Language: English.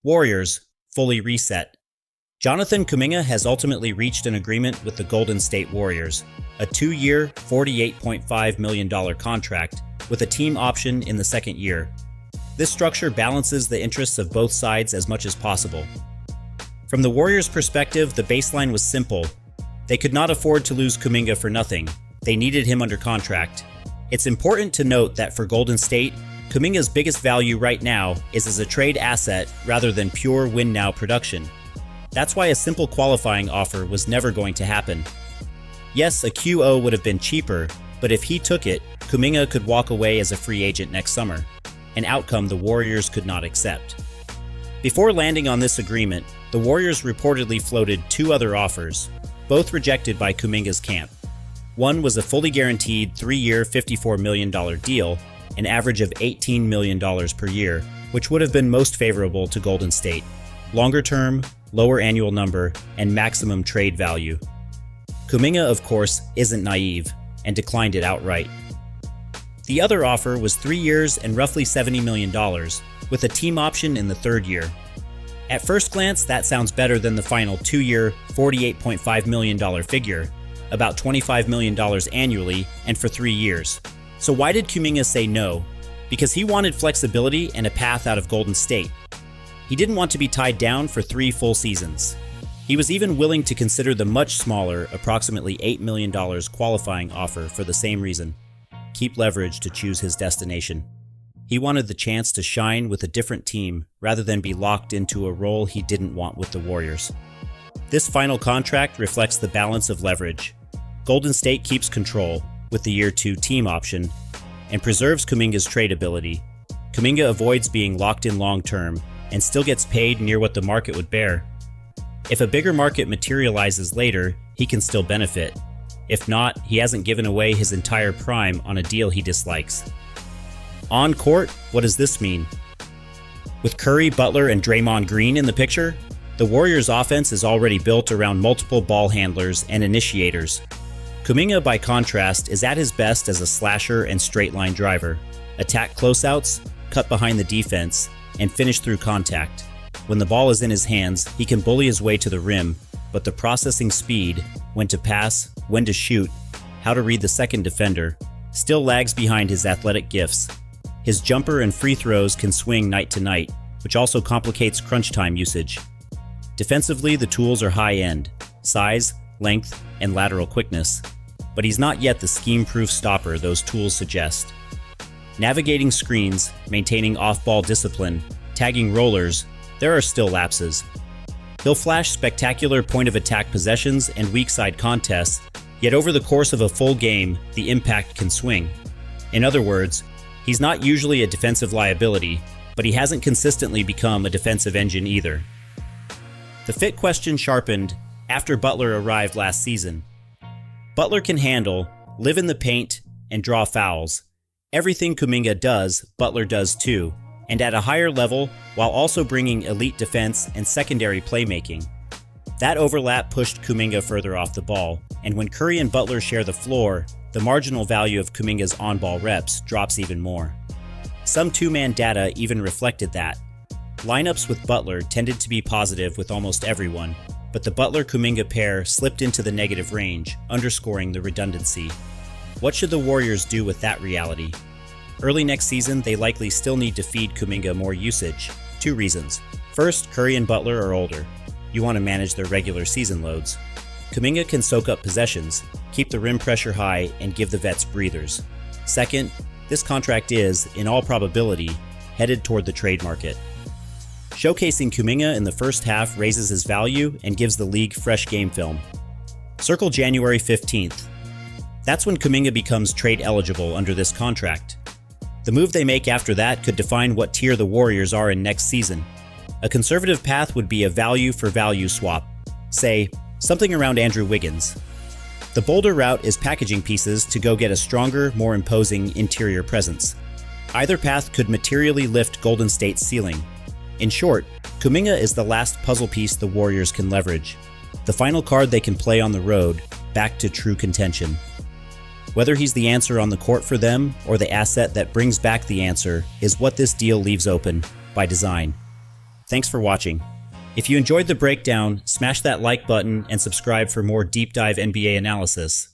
Warriors, fully reset. Jonathan Kuminga has ultimately reached an agreement with the Golden State Warriors, a 2-year, $48.5 million contract with a team option in the second year. This structure balances the interests of both sides as much as possible. From the Warriors' perspective, the baseline was simple. They could not afford to lose Kuminga for nothing. They needed him under contract. It's important to note that for Golden State, Kuminga's biggest value right now is as a trade asset rather than pure win-now production. That's why a simple qualifying offer was never going to happen. Yes, a QO would have been cheaper, but if he took it, Kuminga could walk away as a free agent next summer, an outcome the Warriors could not accept. Before landing on this agreement, the Warriors reportedly floated 2 other offers, both rejected by Kuminga's camp. One was a fully guaranteed 3-year, $54 million deal, an average of $18 million per year, which would have been most favorable to Golden State. Longer term, lower annual number, and maximum trade value. Kuminga, of course, isn't naive, and declined it outright. The other offer was 3 years and roughly $70 million, with a team option in the third year. At first glance, that sounds better than the final 2-year, $48.5 million figure, about $25 million annually and for 3 years. So why did Kuminga say no? Because he wanted flexibility and a path out of Golden State. He didn't want to be tied down for 3 full seasons. He was even willing to consider the much smaller, approximately $8 million qualifying offer for the same reason: keep leverage to choose his destination. He wanted the chance to shine with a different team rather than be locked into a role he didn't want with the Warriors. This final contract reflects the balance of leverage. Golden State keeps control with the year 2 team option and preserves Kuminga's trade ability. Kuminga avoids being locked in long term and still gets paid near what the market would bear. If a bigger market materializes later, he can still benefit. If not, he hasn't given away his entire prime on a deal he dislikes. On court, what does this mean? With Curry, Butler, and Draymond Green in the picture, the Warriors' offense is already built around multiple ball handlers and initiators. Kuminga, by contrast, is at his best as a slasher and straight-line driver, attack closeouts, cut behind the defense, and finish through contact. When the ball is in his hands, he can bully his way to the rim, but the processing speed, when to pass, when to shoot, how to read the second defender, still lags behind his athletic gifts. His jumper and free throws can swing night to night, which also complicates crunch time usage. Defensively, the tools are high-end: size, length, and lateral quickness. But he's not yet the scheme-proof stopper those tools suggest. Navigating screens, maintaining off-ball discipline, tagging rollers, there are still lapses. He'll flash spectacular point-of-attack possessions and weak-side contests, yet over the course of a full game, the impact can swing. In other words, he's not usually a defensive liability, but he hasn't consistently become a defensive engine either. The fit question sharpened after Butler arrived last season. Butler can handle, live in the paint, and draw fouls. Everything Kuminga does, Butler does too, and at a higher level while also bringing elite defense and secondary playmaking. That overlap pushed Kuminga further off the ball, and when Curry and Butler share the floor, the marginal value of Kuminga's on-ball reps drops even more. Some two-man data even reflected that. Lineups with Butler tended to be positive with almost everyone, but the Butler-Kuminga pair slipped into the negative range, underscoring the redundancy. What should the Warriors do with that reality? Early next season, they likely still need to feed Kuminga more usage. 2 reasons. First, Curry and Butler are older. You want to manage their regular season loads. Kuminga can soak up possessions, keep the rim pressure high, and give the vets breathers. Second, this contract is, in all probability, headed toward the trade market. Showcasing Kuminga in the first half raises his value and gives the league fresh game film. Circle January 15th. That's when Kuminga becomes trade eligible under this contract. The move they make after that could define what tier the Warriors are in next season. A conservative path would be a value-for-value swap, say, something around Andrew Wiggins. The bolder route is packaging pieces to go get a stronger, more imposing interior presence. Either path could materially lift Golden State's ceiling. In short, Kuminga is the last puzzle piece the Warriors can leverage. The final card they can play on the road, back to true contention. Whether he's the answer on the court for them or the asset that brings back the answer is what this deal leaves open, by design. Thanks for watching. If you enjoyed the breakdown, smash that like button and subscribe for more deep dive NBA analysis.